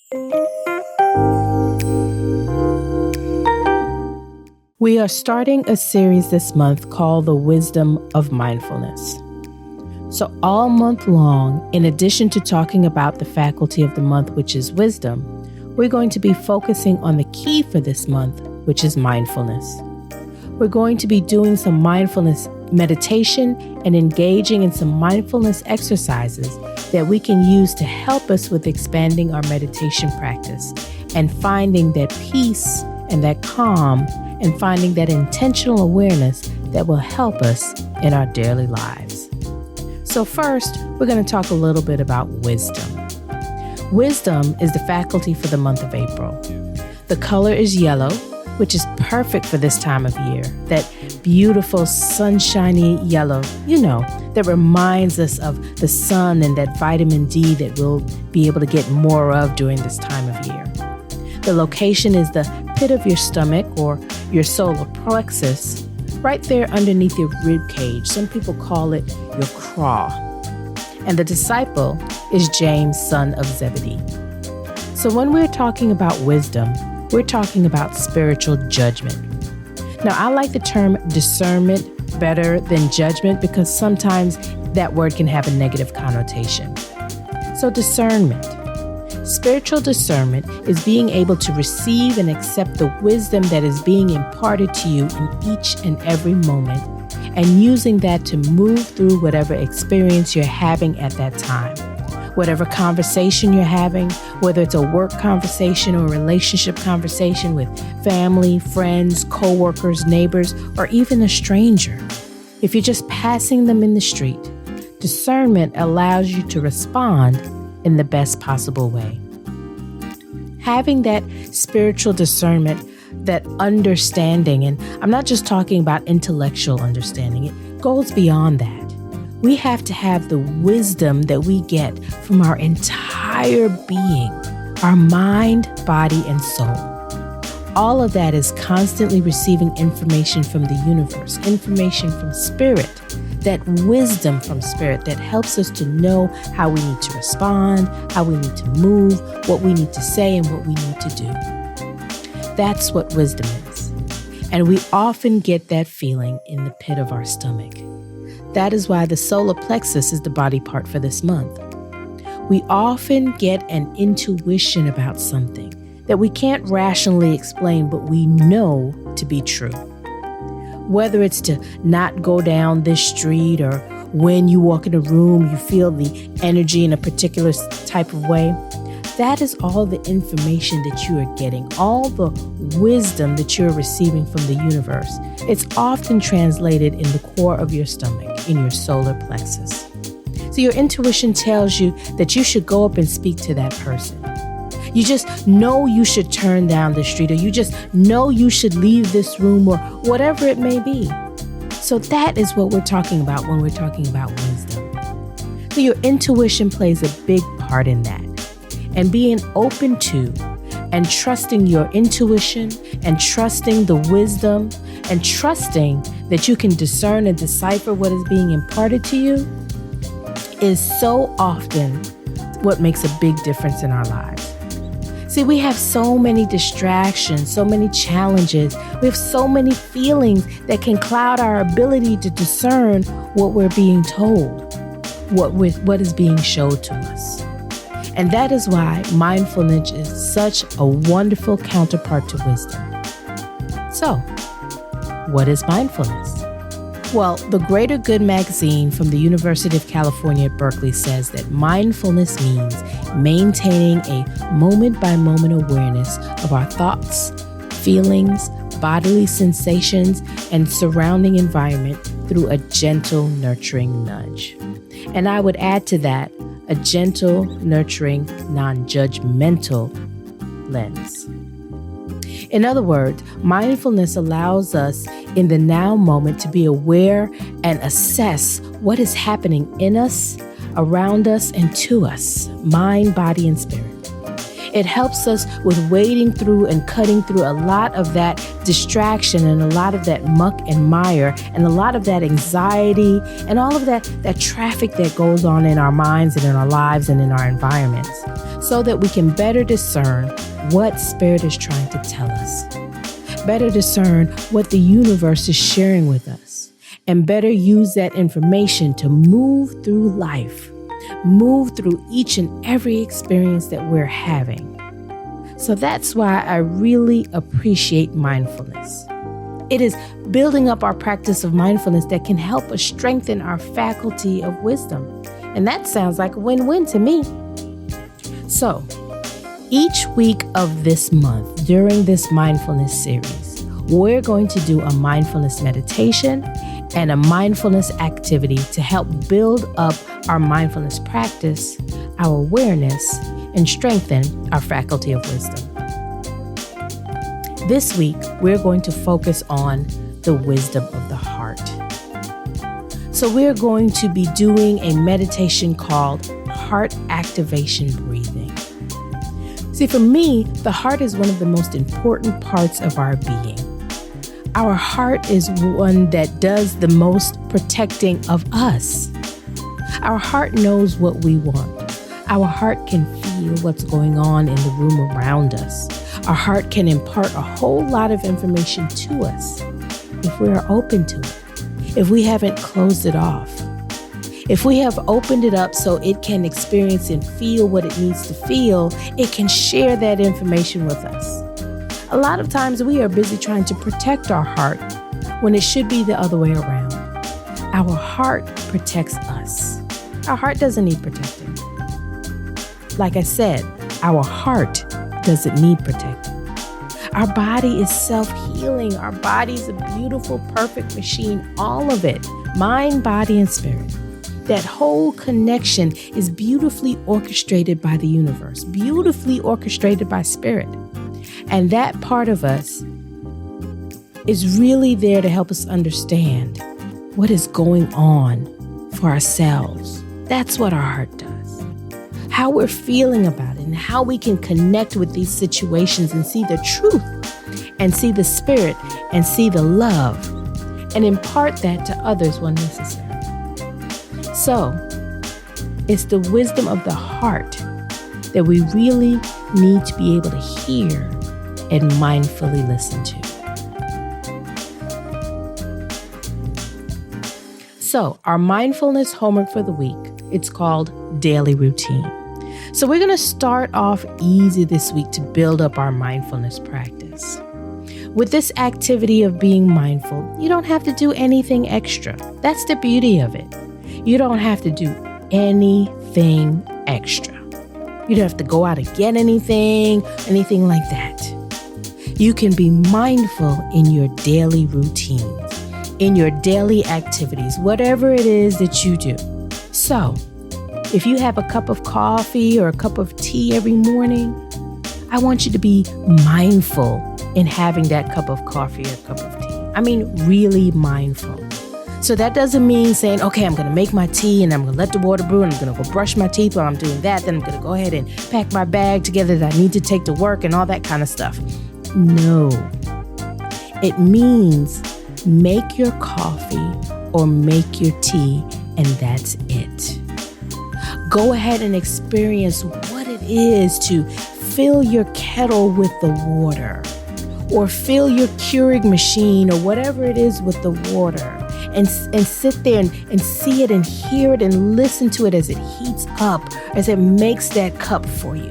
We are starting a series this month called The Wisdom of Mindfulness. So all month long, in addition to talking about the faculty of the month, which is wisdom, we're going to be focusing on the key for this month, which is mindfulness. We're going to be doing some mindfulness meditation and engaging in some mindfulness exercises that we can use to help us with expanding our meditation practice and finding that peace and that calm and finding that intentional awareness that will help us in our daily lives. So first, we're going to talk a little bit about wisdom. Wisdom is the faculty for the month of April. The color is yellow, which is perfect for this time of year. That beautiful sunshiny yellow, that reminds us of the sun and that vitamin D that we'll be able to get more of during this time of year. The location is the pit of your stomach or your solar plexus, right there underneath your rib cage. Some people call it your craw. And the disciple is James, son of Zebedee. So when we're talking about wisdom, we're talking about spiritual judgment. Now, I like the term discernment better than judgment because sometimes that word can have a negative connotation. So discernment. Spiritual discernment is being able to receive and accept the wisdom that is being imparted to you in each and every moment and using that to move through whatever experience you're having at that time. Whatever conversation you're having, whether it's a work conversation or a relationship conversation with family, friends, coworkers, neighbors, or even a stranger. If you're just passing them in the street, discernment allows you to respond in the best possible way. Having that spiritual discernment, that understanding, and I'm not just talking about intellectual understanding, it goes beyond that. We have to have the wisdom that we get from our entire being, our mind, body, and soul. All of that is constantly receiving information from the universe, information from spirit, that wisdom from spirit that helps us to know how we need to respond, how we need to move, what we need to say, and what we need to do. That's what wisdom is. And we often get that feeling in the pit of our stomach. That is why the solar plexus is the body part for this month. We often get an intuition about something that we can't rationally explain, but we know to be true. Whether it's to not go down this street or when you walk in a room, you feel the energy in a particular type of way. That is all the information that you are getting, all the wisdom that you're receiving from the universe. It's often translated in the core of your stomach, in your solar plexus. So your intuition tells you that you should go up and speak to that person. You just know you should turn down the street, or you just know you should leave this room, or whatever it may be. So that is what we're talking about when we're talking about wisdom. So your intuition plays a big part in that. And being open to and trusting your intuition and trusting the wisdom and trusting that you can discern and decipher what is being imparted to you is so often what makes a big difference in our lives. See, we have so many distractions, so many challenges. We have so many feelings that can cloud our ability to discern what we're being told, what is being showed to us. And that is why mindfulness is such a wonderful counterpart to wisdom. So, what is mindfulness? Well, the Greater Good magazine from the University of California at Berkeley says that mindfulness means maintaining a moment-by-moment awareness of our thoughts, feelings, bodily sensations, and surrounding environment through a gentle, nurturing nudge. And I would add to that, a gentle, nurturing, non-judgmental lens. In other words, mindfulness allows us in the now moment to be aware and assess what is happening in us, around us, and to us, mind, body, and spirit. It helps us with wading through and cutting through a lot of that distraction and a lot of that muck and mire and a lot of that anxiety and all of that traffic that goes on in our minds and in our lives and in our environments. so that we can better discern what Spirit is trying to tell us, better discern what the universe is sharing with us, and better use that information to move through life, move through each and every experience that we're having. So that's why I really appreciate mindfulness. It is building up our practice of mindfulness that can help us strengthen our faculty of wisdom. And that sounds like a win-win to me. So, each week of this month, during this mindfulness series, we're going to do a mindfulness meditation and a mindfulness activity to help build up our mindfulness practice, our awareness, and strengthen our faculty of wisdom. This week, we're going to focus on the wisdom of the heart. So we're going to be doing a meditation called heart activation breathing. See, for me, the heart is one of the most important parts of our being. Our heart is one that does the most protecting of us. Our heart knows what we want. Our heart can feel what's going on in the room around us. Our heart can impart a whole lot of information to us if we are open to it, if we haven't closed it off, if we have opened it up so it can experience and feel what it needs to feel, it can share that information with us. A lot of times we are busy trying to protect our heart when it should be the other way around. Our heart protects us. Our heart doesn't need protecting. Like I said, our heart doesn't need protecting. Our body is self-healing. Our body is a beautiful, perfect machine, all of it, mind, body, and spirit. That whole connection is beautifully orchestrated by the universe, beautifully orchestrated by spirit. And that part of us is really there to help us understand what is going on for ourselves. That's what our heart does. How we're feeling about it and how we can connect with these situations and see the truth and see the spirit and see the love and impart that to others when necessary. So, it's the wisdom of the heart that we really need to be able to hear and mindfully listen to. So, our mindfulness homework for the week, it's called Daily Routine. So we're going to start off easy this week to build up our mindfulness practice. With this activity of being mindful, you don't have to do anything extra. That's the beauty of it. You don't have to do anything extra. You don't have to go out and get anything like that. You can be mindful in your daily routines, in your daily activities, whatever it is that you do. So, if you have a cup of coffee or a cup of tea every morning, I want you to be mindful in having that cup of coffee or cup of tea. I mean, really mindful. So that doesn't mean saying, okay, I'm going to make my tea and I'm going to let the water brew and I'm going to go brush my teeth while I'm doing that. Then I'm going to go ahead and pack my bag together that I need to take to work and all that kind of stuff. No. It means make your coffee or make your tea and that's it. Go ahead and experience what it is to fill your kettle with the water or fill your Keurig machine or whatever it is with the water and sit there and see it and hear it and listen to it as it heats up, as it makes that cup for you.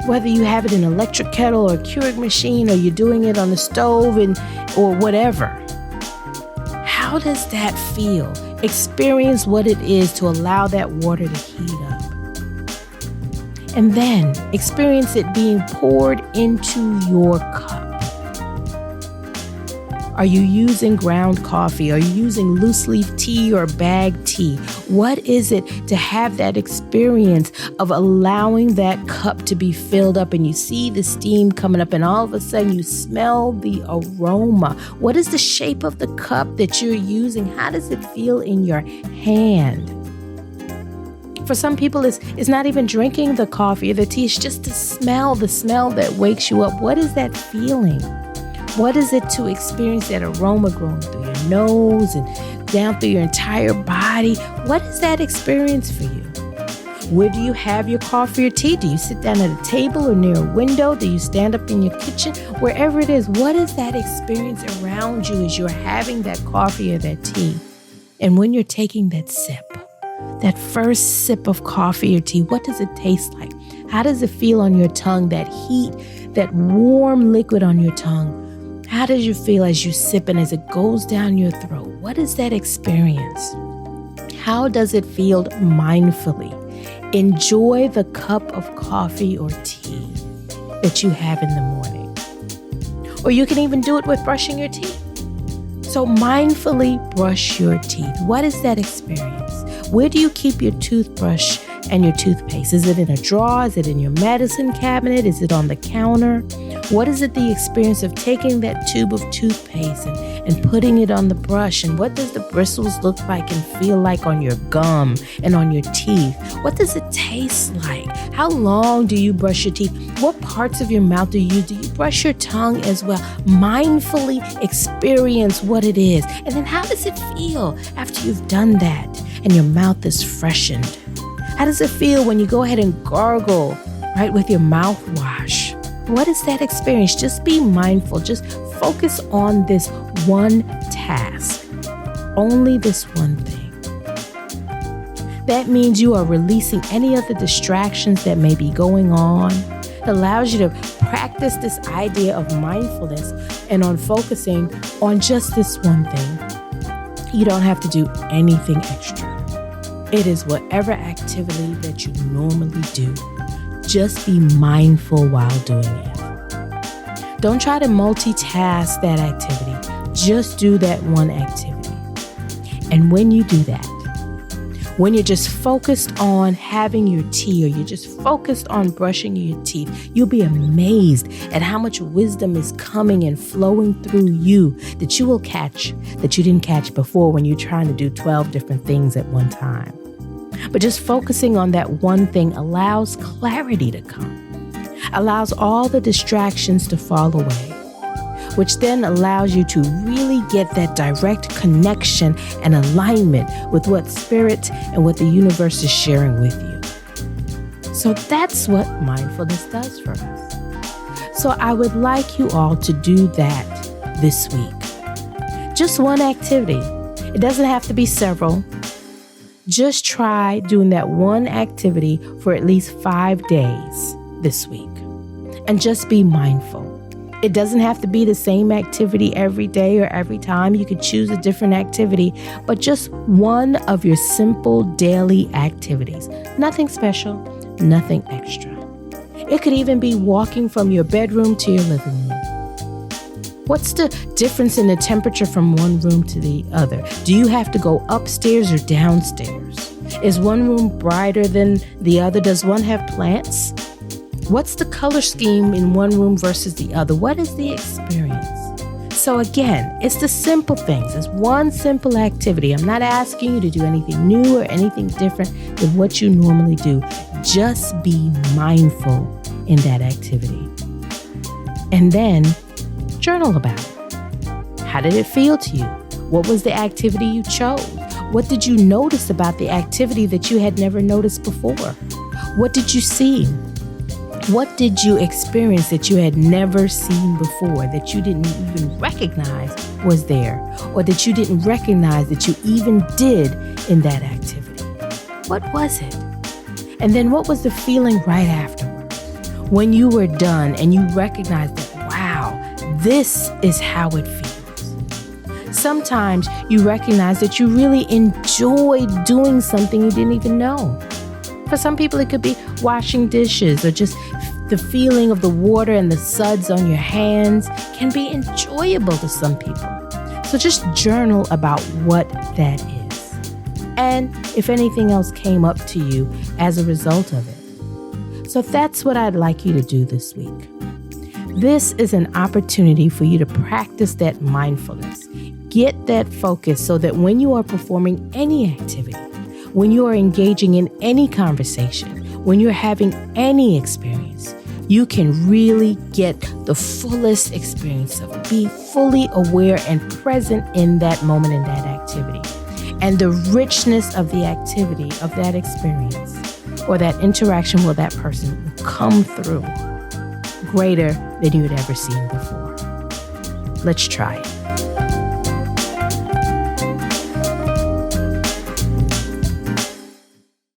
Whether you have it in an electric kettle or a Keurig machine or you're doing it on the stove or whatever. How does that feel? Experience what it is to allow that water to heat up. And then experience it being poured into your cup. Are you using ground coffee? Are you using loose leaf tea or bag tea? What is it to have that experience of allowing that cup to be filled up and you see the steam coming up and all of a sudden you smell the aroma? What is the shape of the cup that you're using? How does it feel in your hand? For some people, it's not even drinking the coffee or the tea. It's just the smell that wakes you up. What is that feeling? What is it to experience that aroma growing through your nose and down through your entire body? What is that experience for you? Where do you have your coffee or tea? Do you sit down at a table or near a window? Do you stand up in your kitchen? Wherever it is, what is that experience around you as you're having that coffee or that tea? And when you're taking that sip, that first sip of coffee or tea, what does it taste like? How does it feel on your tongue, that heat, that warm liquid on your tongue? How does you feel as you sip and as it goes down your throat? What is that experience? How does it feel mindfully? Enjoy the cup of coffee or tea that you have in the morning. Or you can even do it with brushing your teeth. So mindfully brush your teeth. What is that experience? Where do you keep your toothbrush and your toothpaste? Is it in a drawer? Is it in your medicine cabinet? Is it on the counter? What is it the experience of taking that tube of toothpaste and putting it on the brush? And what does the bristles look like and feel like on your gum and on your teeth? What does it taste like? How long do you brush your teeth? What parts of your mouth do you use? Do you brush your tongue as well? Mindfully experience what it is. And then how does it feel after you've done that and your mouth is freshened? How does it feel when you go ahead and gargle, right, with your mouthwash? What is that experience? Just be mindful. Just focus on this one task. Only this one thing. That means you are releasing any of the distractions that may be going on. It allows you to practice this idea of mindfulness and on focusing on just this one thing. You don't have to do anything extra. It is whatever activity that you normally do. Just be mindful while doing it. Don't try to multitask that activity. Just do that one activity. And when you do that, when you're just focused on having your tea or you're just focused on brushing your teeth, you'll be amazed at how much wisdom is coming and flowing through you that you will catch that you didn't catch before when you're trying to do 12 different things at one time. But just focusing on that one thing allows clarity to come, allows all the distractions to fall away, which then allows you to really get that direct connection and alignment with what spirit and what the universe is sharing with you. So that's what mindfulness does for us. So I would like you all to do that this week. Just one activity. It doesn't have to be several. Just try doing that one activity for at least 5 days this week. And just be mindful. It doesn't have to be the same activity every day or every time. You could choose a different activity, but just one of your simple daily activities. Nothing special, nothing extra. It could even be walking from your bedroom to your living room. What's the difference in the temperature from one room to the other? Do you have to go upstairs or downstairs? Is one room brighter than the other? Does one have plants? What's the color scheme in one room versus the other? What is the experience? So again, it's the simple things. It's one simple activity. I'm not asking you to do anything new or anything different than what you normally do. Just be mindful in that activity. And then journal about it. How did it feel to you? What was the activity you chose? What did you notice about the activity that you had never noticed before? What did you see? What did you experience that you had never seen before, that you didn't even recognize was there, or that you didn't recognize that you even did in that activity? What was it? And then what was the feeling right afterwards? When you were done and you recognized that, wow, this is how it feels. Sometimes you recognize that you really enjoyed doing something you didn't even know. For some people, it could be washing dishes or just the feeling of the water and the suds on your hands can be enjoyable to some people. So just journal about what that is. And if anything else came up to you as a result of it. So that's what I'd like you to do this week. This is an opportunity for you to practice that mindfulness. Get that focus so that when you are performing any activity, when you are engaging in any conversation, when you're having any experience, you can really get the fullest experience of it. Be fully aware and present in that moment, in that activity. And the richness of the activity, of that experience, or that interaction with that person will come through greater than you had ever seen before. Let's try it.